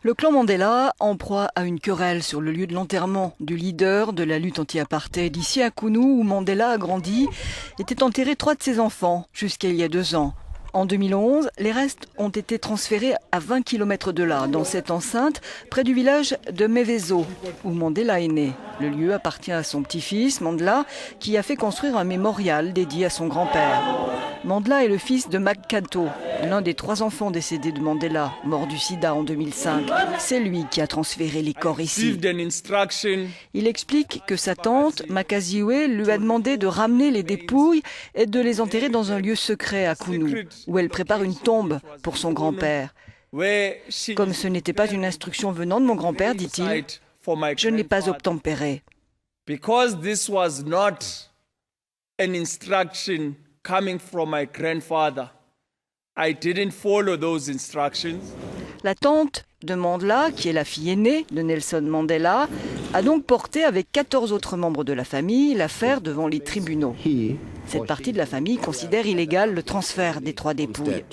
Le clan Mandela, en proie à une querelle sur le lieu de l'enterrement du leader de la lutte anti-apartheid ici à Kounou, où Mandela a grandi, était enterré 3 de ses enfants jusqu'à il y a 2 ans. En 2011, les restes ont été transférés à 20 km de là, dans cette enceinte, près du village de Mevezo, où Mandela est né. Le lieu appartient à son petit-fils, Mandla, qui a fait construire un mémorial dédié à son grand-père. Mandla est le fils de Makkato, l'un des 3 enfants décédés de Mandela, mort du sida en 2005. C'est lui qui a transféré les corps ici. Il explique que sa tante, Makaziwe, lui a demandé de ramener les dépouilles et de les enterrer dans un lieu secret à Kounou, où elle prépare une tombe pour son grand-père. Comme ce n'était pas une instruction venant de mon grand-père, dit-il, je n'ai pas obtempéré. Because this was not an instruction coming from my grandfather, I didn't follow those instructions. La tante de Mandla, qui est la fille aînée de Nelson Mandela, a donc porté avec 14 autres membres de la famille l'affaire devant les tribunaux. Cette partie de la famille considère illégal le transfert des 3 dépouilles.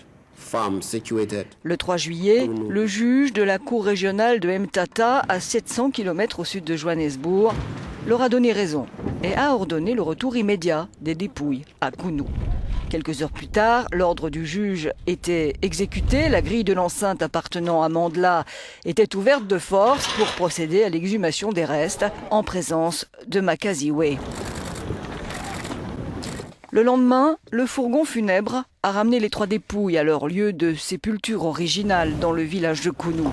Le 3 juillet, le juge de la cour régionale de Mthatha, à 700 km au sud de Johannesburg, leur a donné raison et a ordonné le retour immédiat des dépouilles à Kounou. Quelques heures plus tard, l'ordre du juge était exécuté. La grille de l'enceinte appartenant à Mandla était ouverte de force pour procéder à l'exhumation des restes en présence de Makaziwe. Le lendemain, le fourgon funèbre a ramené les 3 dépouilles à leur lieu de sépulture original dans le village de Kounou.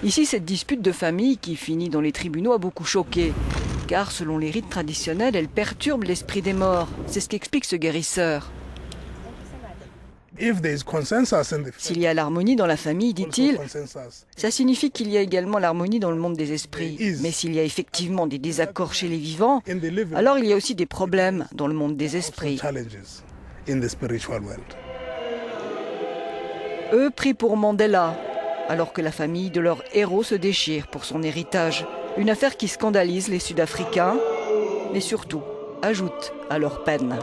Ici, cette dispute de famille qui finit dans les tribunaux a beaucoup choqué. Car selon les rites traditionnels, elle perturbe l'esprit des morts. C'est ce qu'explique ce guérisseur. S'il y a l'harmonie dans la famille, dit-il, ça signifie qu'il y a également l'harmonie dans le monde des esprits. Mais s'il y a effectivement des désaccords chez les vivants, alors il y a aussi des problèmes dans le monde des esprits. Eux prient pour Mandela, alors que la famille de leur héros se déchire pour son héritage. Une affaire qui scandalise les Sud-Africains, mais surtout ajoute à leur peine.